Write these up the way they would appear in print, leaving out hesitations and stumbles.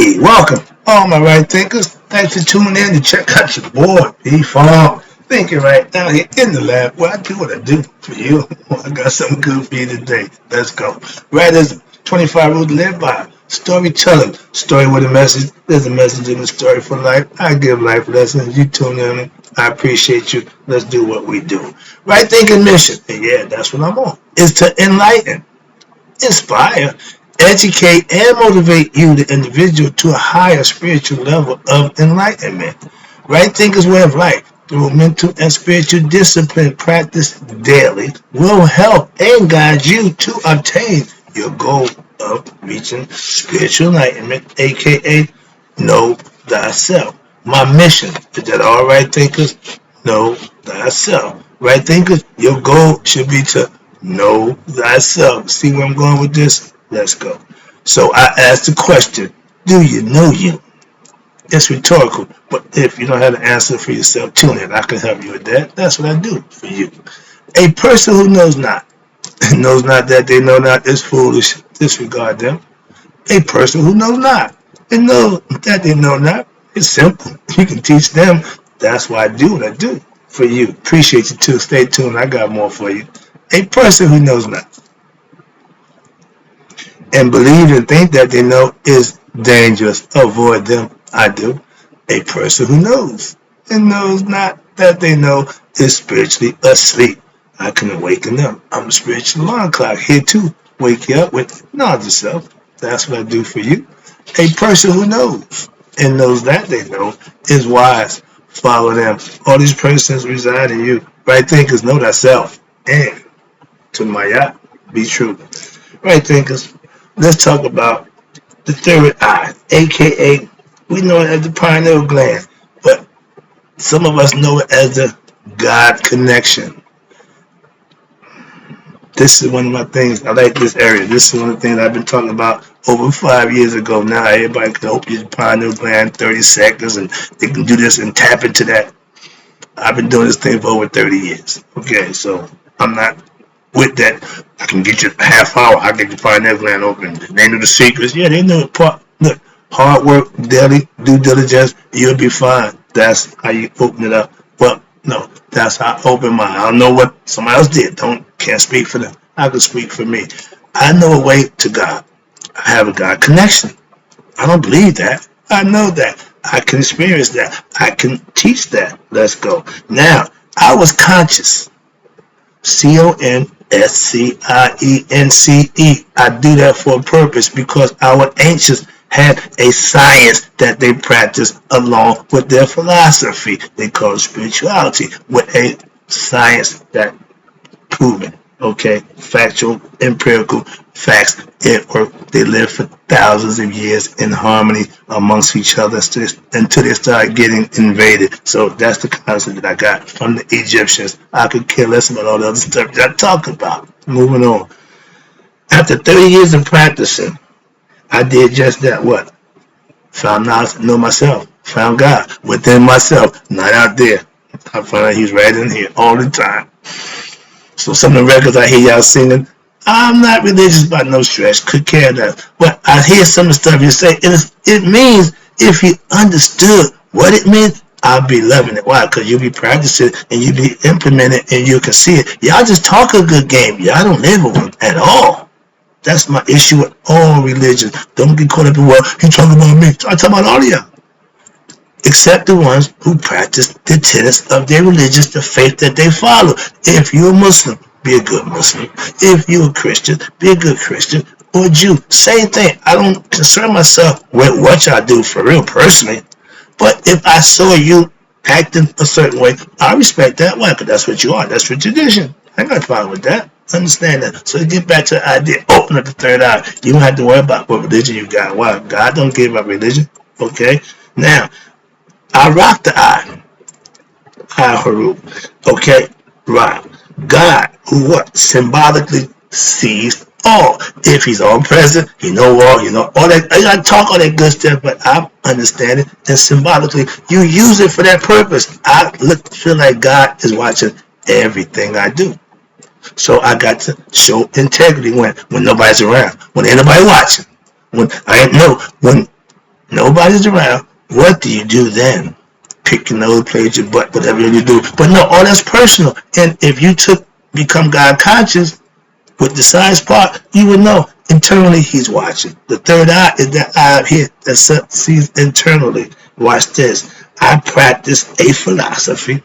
Hey, welcome, all my right thinkers. Thanks for tuning in to check out your boy, P-Farm. Thinking right down here in the lab where I do what I do for you. I got something good for you today. Let's go. Rightism, 25 rules to live by. Storytelling, story with a message. There's a message in the story for life. I give life lessons. You tune in. I appreciate you. Let's do what we do. Right thinking mission, and yeah, that's what I'm on, is to enlighten, inspire, educate, and motivate you, the individual, to a higher spiritual level of enlightenment. Right thinkers' way of life, through mental and spiritual discipline practiced daily, will help and guide you to obtain your goal of reaching spiritual enlightenment, aka know thyself. My mission is that all right thinkers know thyself. Right thinkers, your goal should be to know thyself. See where I'm going with this? Let's go. So I asked the question, do you know you? It's rhetorical, but if you don't have an answer for yourself, tune in. I can help you with that. That's what I do for you. A person who knows not, knows not that they know not, is foolish. Disregard them. A person who knows not and knows that they know not, it's simple. You can teach them. That's why I do what I do for you. Appreciate you too. Stay tuned. I got more for you. A person who knows not and believe and think that they know is dangerous. Avoid them. I do. A person who knows and knows not that they know is spiritually asleep. I can awaken them. I'm a spiritual alarm clock here to wake you up with knowledge of self. That's what I do for you. A person who knows and knows that they know is wise. Follow them. All these persons reside in you. Right thinkers, know thyself. And to my yacht, be true. Right thinkers, let's talk about the third eye, aka we know it as the pineal gland, but some of us know it as the God connection. This is one of my things. I like this area. This is one of the things I've been talking about over 5 years ago. Now everybody can open your pineal gland 30 seconds and they can do this and tap into that. I've been doing this thing for over 30 years. Okay, so I'm not with that. I can get you a half hour. I get your pineal gland open. They know the secrets. Yeah, they know the part. Look, hard work, daily due diligence. You'll be fine. That's how you open it up. Well, no, that's how I open mine. I don't know what somebody else did. Can't speak for them. I can speak for me. I know a way to God. I have a God connection. I don't believe that. I know that. I can experience that. I can teach that. Let's go. Now, I was conscious. CONSCIENCE. I do that for a purpose because our ancients had a science that they practiced along with their philosophy. They call it spirituality, with a science that proven, okay, factual, empirical facts. It worked. They lived for thousands of years in harmony amongst each other until they started getting invaded. So that's the concept that I got from the Egyptians. I could care less about all the other stuff that I talk about. Moving on. After 30 years of practicing, I did just that. What? Found knowledge, know myself. Found God within myself, not out there. I found out He's right in here all the time. So some of the records I hear y'all singing, I'm not religious by no stretch, could care of that. But I hear some of the stuff you say, it means if you understood what it meant, I'll be loving it. Why? Because you'll be practicing and you'll be implementing and you can see it. Y'all just talk a good game. Y'all don't live one at all. That's my issue with all religions. Don't get caught up in what you talking about me. I talk about all of y'all. Except the ones who practice the tenets of their religion, the faith that they follow. If you're a Muslim, be a good Muslim. If you're a Christian, be a good Christian. Or Jew, same thing. I don't concern myself with what y'all do for real, personally. But if I saw you acting a certain way, I respect that. Why? Because that's what you are. That's your tradition. I ain't got a problem with that. Understand that. So get back to the idea. Open up the third eye. You don't have to worry about what religion you got. Why? God don't give up religion. Okay? Now, I rock the eye. Haru. Okay? Right. God, who what? Symbolically sees all. If He's all present, He know all, all that. I talk all that good stuff, but I understand it. And symbolically, you use it for that purpose. I feel like God is watching everything I do. So I got to show integrity when nobody's around, when ain't nobody watching, when I know when Nobody's around. What do you do then? Pick your nose, play with your butt, whatever you do. But no, all that's personal. And if you become God conscious with the science part, you would know internally He's watching. The third eye is that eye up here that sees internally. Watch this. I practice a philosophy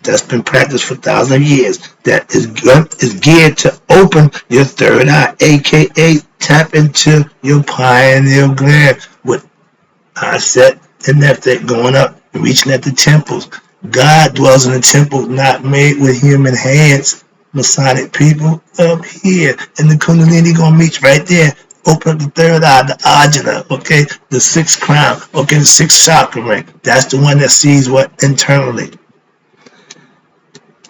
that's been practiced for thousands of years that is geared to open your third eye, aka tap into your pineal gland with eye set and left that going up and reaching at the temples. God dwells in the temple not made with human hands. Masonic people up here, and the Kundalini gonna meet right there. Open up the third eye, the ajna, okay, the sixth crown, okay, the sixth chakra ring. That's the one that sees what internally.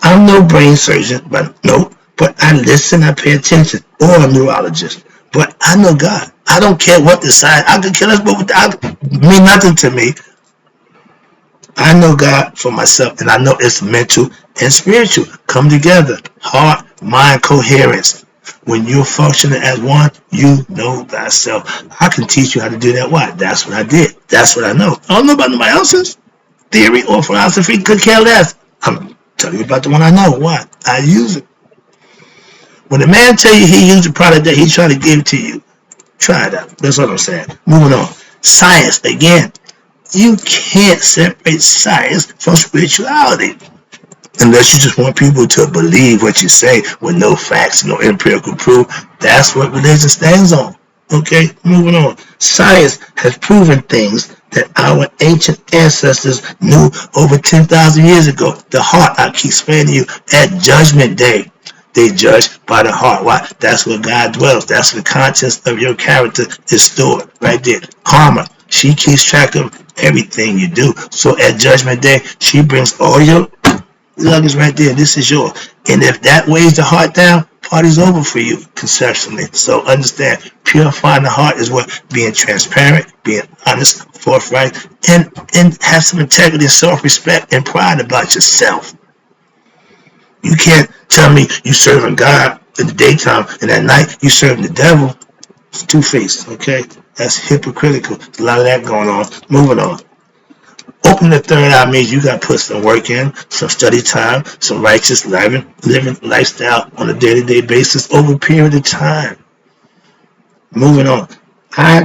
I'm no brain surgeon, but I listen, I pay attention, or a neurologist. But I know God. I don't care what the science. I could kill us, but it mean nothing to me. I know God for myself, and I know it's mental and spiritual come together. Heart, mind, coherence. When you're functioning as one, you know thyself. I can teach you how to do that. Why? That's what I did. That's what I know. I don't know about nobody else's theory or philosophy. Could care less. I'm telling you about the one I know. Why? I use it. When a man tell you he used a product that he's trying to give to you, try it out. That's what I'm saying. Moving on. Science, again. You can't separate science from spirituality unless you just want people to believe what you say with no facts, no empirical proof. That's what religion stands on. Okay, moving on. Science has proven things that our ancient ancestors knew over 10,000 years ago. The heart, I keep explaining to you, at Judgment Day, they judge by the heart. Why? That's where God dwells. That's where the conscience of your character is stored right there. Karma. She keeps track of everything you do. So at Judgment Day, she brings all your luggage right there. This is yours. And if that weighs the heart down, party's over for you conceptually. So understand, purifying the heart is what? Being transparent, being honest, forthright, and have some integrity and self-respect and pride about yourself. You can't tell me you serving God in the daytime and at night you serving the devil. It's two-faced, okay? That's hypocritical. There's a lot of that going on. Moving on. Open the third eye means you got to put some work in, some study time, some righteous living lifestyle on a day-to-day basis over a period of time. Moving on. I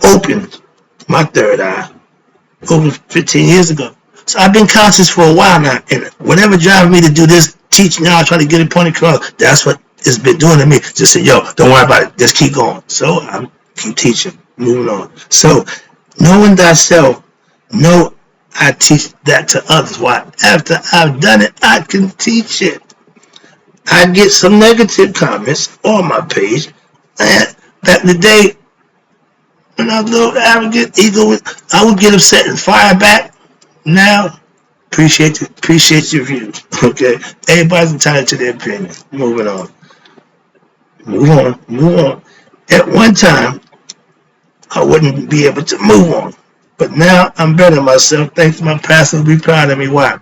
opened my third eye over 15 years ago. So I've been conscious for a while now, and whatever drives me to do this, teach now, I try to get a point across. That's what it's been doing to me. Just say, yo, don't worry about it. Just keep going. So I'm keep teaching, moving on. So knowing thyself, I teach that to others. Why? After I've done it, I can teach it. I get some negative comments on my page. And back in the day, when I was a little arrogant, I would get upset and fire back. Now, appreciate your views. Okay, everybody's entitled to their opinion. Moving on. Move on. At one time, I wouldn't be able to move on, but now I'm better myself. Thanks to my pastor, be proud of me. Why?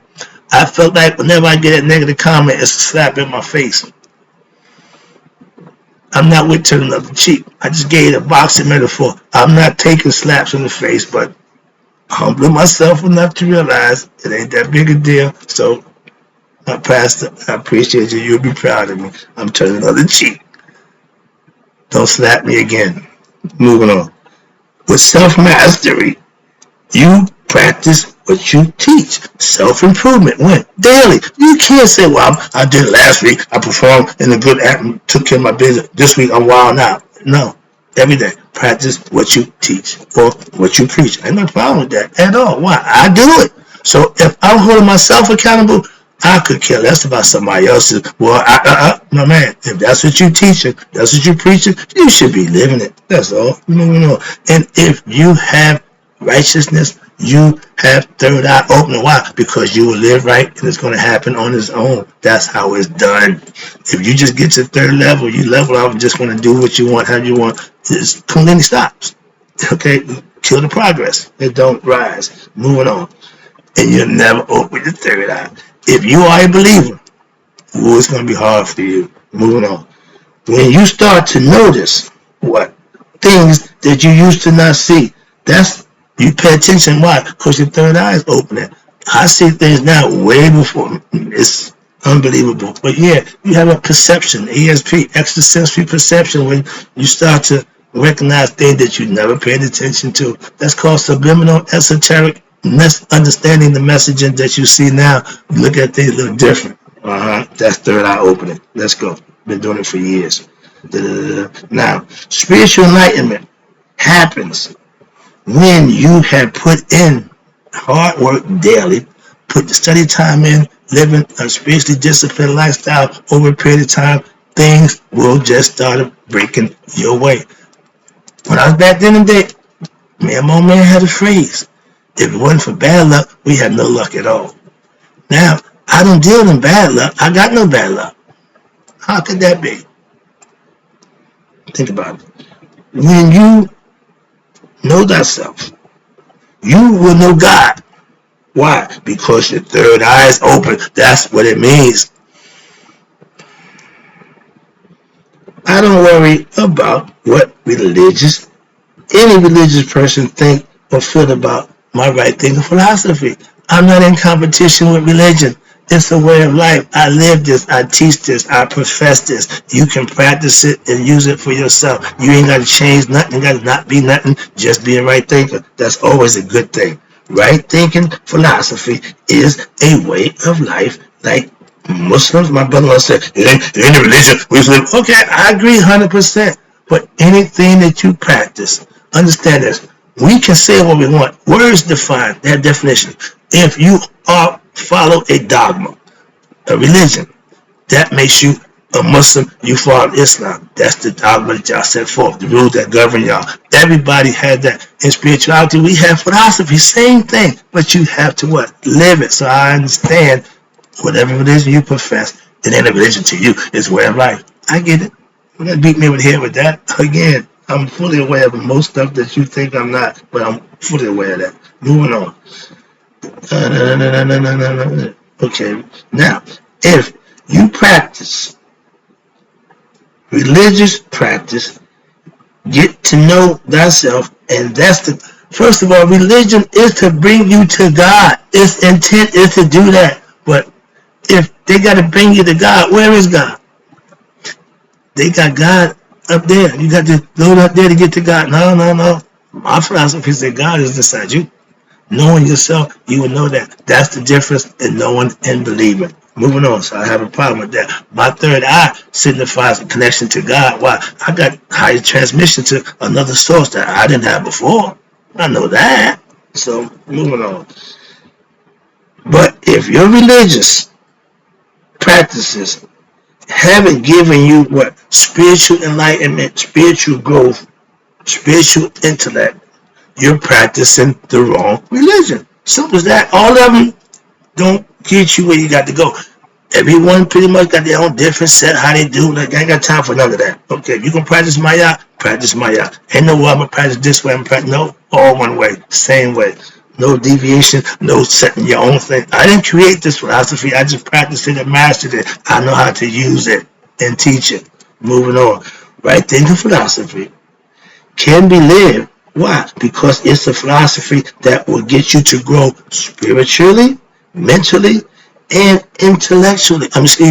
I felt like whenever I get a negative comment, it's a slap in my face. I'm not with turning the other cheek. I just gave a boxing metaphor. I'm not taking slaps in the face, but humbling myself enough to realize it ain't that big a deal. So, my pastor, I appreciate you. You'll be proud of me. I'm turning the other cheek. Don't slap me again. Moving on. With self-mastery, you practice what you teach. Self-improvement. When? Daily. You can't say, well, I did it last week. I performed in a good act, took care of my business. This week, I'm wild out. No. Every day. Practice what you teach or what you preach. Ain't no problem with that at all. Why? I do it. So if I'm holding myself accountable, I could care less about somebody else's. Well, no man, if that's what you're teaching, that's what you're preaching, you should be living it. That's all. Moving on. And if you have righteousness, you have third eye open. Why? Because you will live right and it's going to happen on its own. That's how it's done. If you just get to third level, you level up and just want to do what you want, how you want, this Kundalini stops. Okay? Kill the progress. It don't rise. Moving on. And you'll never open the third eye. If you are a believer, it's going to be hard for you. Moving on. When you start to notice what? Things that you used to not see. That's, you pay attention. Why? Because your third eye is opening. I see things now way before. It's unbelievable. But yeah, you have a perception, ESP, extrasensory perception, when you start to recognize things that you never paid attention to. That's called subliminal esoteric understanding the messaging that you see now. You look at things a little different. That's third eye opening. Let's go. Been doing it for years. Now, spiritual enlightenment happens when you have put in hard work daily, put the study time in, living a spiritually disciplined lifestyle over a period of time. Things will just start breaking your way. When I was back then in the day, me and my old man had a phrase. If it wasn't for bad luck, we had no luck at all. Now, I don't deal in bad luck. I got no bad luck. How could that be? Think about it. When you know thyself, you will know God. Why? Because your third eye is open. That's what it means. I don't worry about what any religious person think or feel about my right thinking philosophy. I'm not in competition with religion. It's a way of life. I live this. I teach this. I profess this. You can practice it and use it for yourself. You ain't got to change nothing. You got to not be nothing. Just be a right thinker. That's always a good thing. Right thinking philosophy is a way of life. Like Muslims, my brother said, it ain't a religion. We live. Okay, I agree 100%. But anything that you practice, understand this. We can say what we want. Words define that definition. If you follow a dogma, a religion, that makes you a Muslim, you follow Islam. That's the dogma that y'all set forth, the rules that govern y'all. Everybody had that. In spirituality, we have philosophy, same thing, but you have to what? Live it. So I understand whatever religion you profess, it ain't a religion to you. It's a way of life. I get it. You're going to beat me over the head with that. Again, I'm fully aware of most stuff that you think I'm not, but I'm fully aware of that. Moving on. Okay, now, if you practice religious practice, get to know thyself, and that's the, first of all, religion is to bring you to God. Its intent is to do that. But if they got to bring you to God, where is God? They got God up there. You got to go up there to get to God. No. My philosophy says God is inside you. Knowing yourself, you will know that. That's the difference in knowing and believing. Moving on, so I have a problem with that. My third eye signifies a connection to God. Why? I got higher transmission to another source that I didn't have before. I know that. So, moving on. But if your religious practices haven't given you what? Spiritual enlightenment, spiritual growth, spiritual intellect, you're practicing the wrong religion. Simple as that. All of them don't get you where you got to go. Everyone pretty much got their own different set, how they do. Like, I ain't got time for none of that. Okay, if you can practice Maya, practice Maya. Ain't no way I'm going to practice this way. I'm practice. No, all one way, same way. No deviation, no setting your own thing. I didn't create this philosophy. I just practiced it and mastered it. I know how to use it and teach it. Moving on. Right thinking philosophy can be lived. Why? Because it's a philosophy that will get you to grow spiritually, mentally, and intellectually.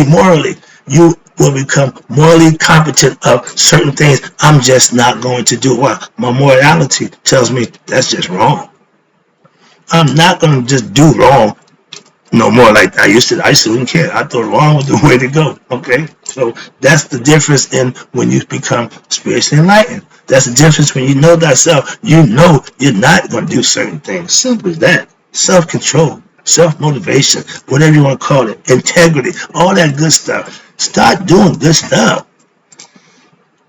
Morally. You will become morally competent of certain things. I'm just not going to do. Why? My morality tells me that's just wrong. I'm not going to just do wrong no more like I used to. I used to didn't care. I thought wrong was the way to go. Okay? So that's the difference in when you become spiritually enlightened. That's the difference when you know thyself. You know you're not going to do certain things. Simple as that. Self-control, self-motivation, whatever you want to call it, integrity, all that good stuff. Start doing good stuff.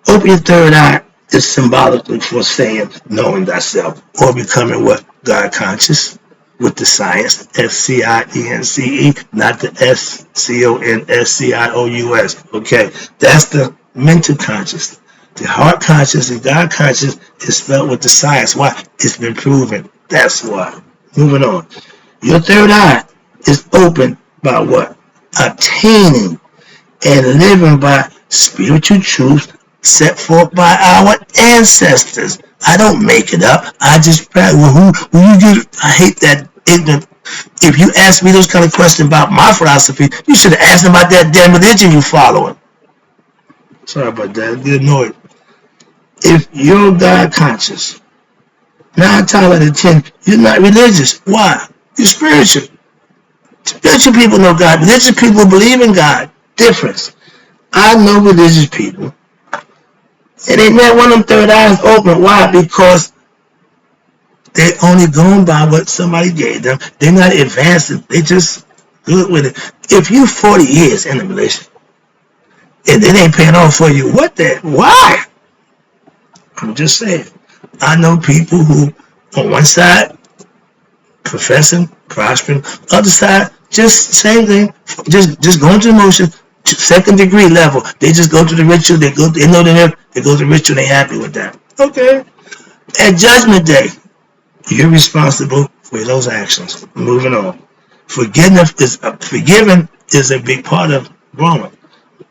Open your third eye is symbolically for saying knowing thyself or becoming what? God conscious with the science, S-C-I-E-N-C-E, not the S-C-O-N-S-C-I-O-U-S. Okay, that's the mental conscious. The heart conscious and God conscious is spelled with the science. Why? It's been proven. That's why. Moving on. Your third eye is open by what? Attaining and living by spiritual truth set forth by our ancestors. I don't make it up. I just practice. Well, I hate that ignorant. If you ask me those kind of questions about my philosophy, you should have asked about that damn religion you following. Sorry about that. I get annoyed. If you're God conscious, 9 times out of 10, you're not religious. Why? You're spiritual. Spiritual people know God. Religious people believe in God. Difference. I know religious people, and they never want them third eyes open. Why? Because they're only going by what somebody gave them. They're not advancing. They just good with it. If you 40 years in a relationship and it ain't paying off for you, what the? Why? I'm just saying. I know people who, on one side, professing, prospering, other side, just same thing, just going through the motions, second degree level. They just go to the ritual. They know they go to the ritual. They happy with that. Okay. At Judgment Day, you're responsible for those actions. Moving on. Forgiving is a big part of growing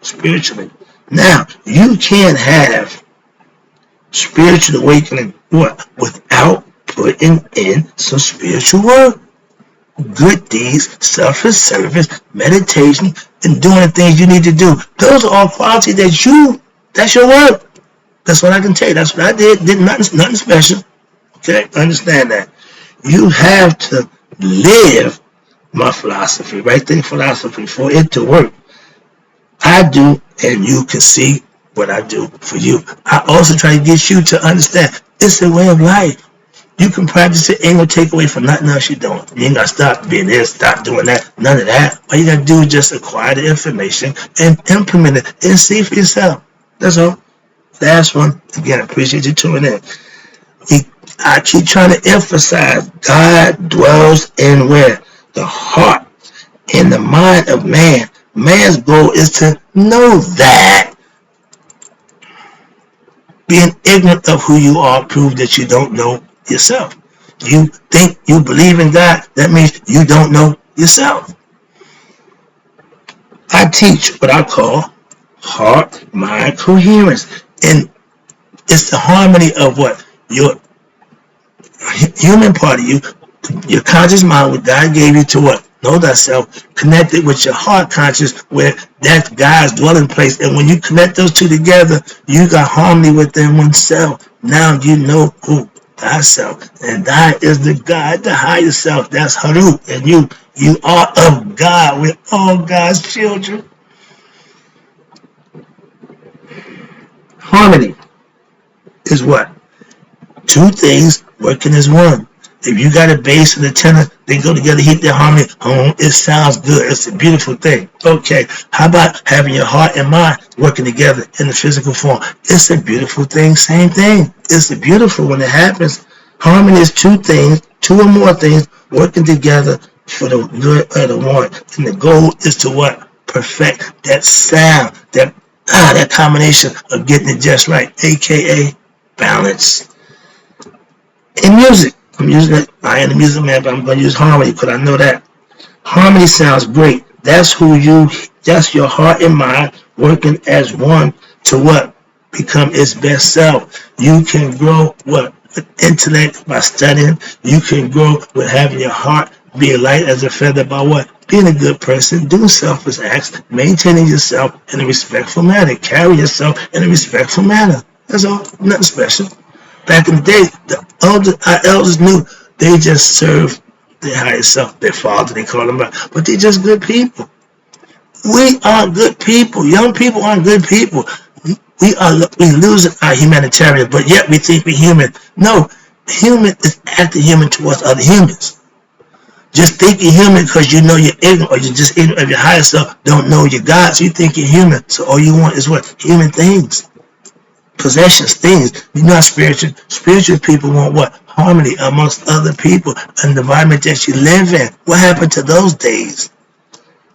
spiritually. Now, you can't have spiritual awakening without putting in some spiritual work. Good deeds, selfless service, meditation, and doing the things you need to do. Those are all qualities that's your work. That's what I can tell you. That's what I did. Did nothing special. Okay, understand that. You have to live my philosophy, right there, philosophy, for it to work. I do, and you can see what I do for you. I also try to get you to understand it's a way of life. You can practice it, ain't gonna take away from nothing else you're doing. You ain't gotta stop being this, stop doing that, none of that. All you gotta do is just acquire the information and implement it and see for yourself. That's all. Last one, again, I appreciate you tuning in. I keep trying to emphasize God dwells in where? The heart and the mind of man. Man's goal is to know that. Being ignorant of who you are proves that you don't know yourself. You think you believe in God, that means you don't know yourself. I teach what I call heart-mind coherence. And it's the harmony of what? Your human part of you, your conscious mind, what God gave you to what? Know thyself, connected with your heart conscious, where that's God's dwelling place. And when you connect those two together, you got harmony within oneself. Now you know who? Thyself. And thy is the God, the higher self. That's Haru. And you are of God. We're all God's children. Harmony is what? Two things working as one. If you got a bass and a tenor, they go together, hit their harmony. Oh, it sounds good. It's a beautiful thing. Okay, how about having your heart and mind working together in the physical form? It's a beautiful thing. Same thing. It's beautiful when it happens. Harmony is two things, two or more things working together for the good of the one. And the goal is to what? Perfect that sound, that combination of getting it just right, aka balance. In music, I'm using it. I am the music man, but I'm going to use harmony because I know that harmony sounds great. That's that's your heart and mind working as one to what? Become its best self. You can grow what? With intellect by studying. You can grow with having your heart be light as a feather by what? Being a good person, doing selfless acts, maintaining yourself in a respectful manner, carry yourself in a respectful manner. That's all. Nothing special. Back in the day, our elders knew they just served their higher self, their father, they call them out. But they're just good people. We are good people. Young people aren't good people. We losing our humanitarian, but yet we think we're human. No, human is acting human towards other humans. Just think you're human because you know you're ignorant, or you're just ignorant of your higher self, don't know your God, so you think you're human. So all you want is what? Human things. Possessions, things. You're not spiritual. Spiritual people want what? Harmony amongst other people and the environment that you live in. What happened to those days?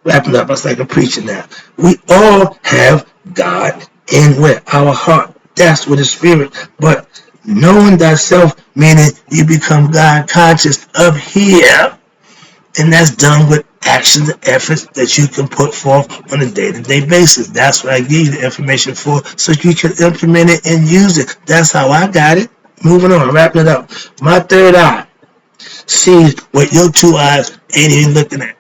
Wrapping up, I was like a preacher now. We all have God in where? Our heart. That's with the spirit. But knowing thyself, meaning you become God conscious of here. And that's done with actions and efforts that you can put forth on a day-to-day basis. That's what I give you the information for, so you can implement it and use it. That's how I got it. Moving on, wrapping it up. My third eye sees what your two eyes ain't even looking at.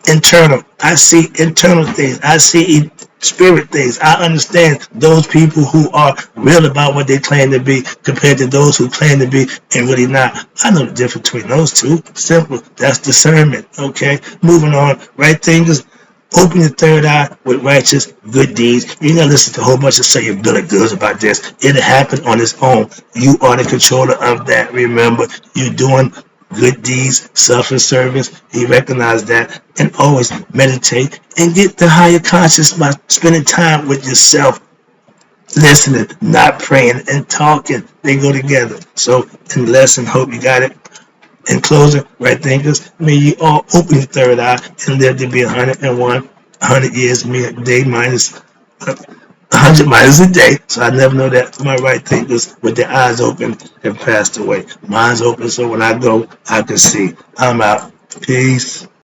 Internal. I see internal things. I see spirit things. I understand those people who are real about what they claim to be compared to those who claim to be and really not. I know the difference between those two. Simple. That's discernment. Okay. Moving on. Right things. Open your third eye with righteous good deeds. You gotta listen to a whole bunch of saying bill of goods about this. It'll happen on its own. You are the controller of that. Remember, you're doing good deeds, self-service. He recognized that, and always meditate and get the higher conscious by spending time with yourself, listening, not praying and talking. They go together. So, in the lesson, hope you got it. In closing, right thinkers, may you all open your third eye and live to be 101. 100 years, me a day minus 100 minus a day. So I never know that my right thinkers with their eyes open have passed away. Mine's open, so when I go, I can see. I'm out. Peace.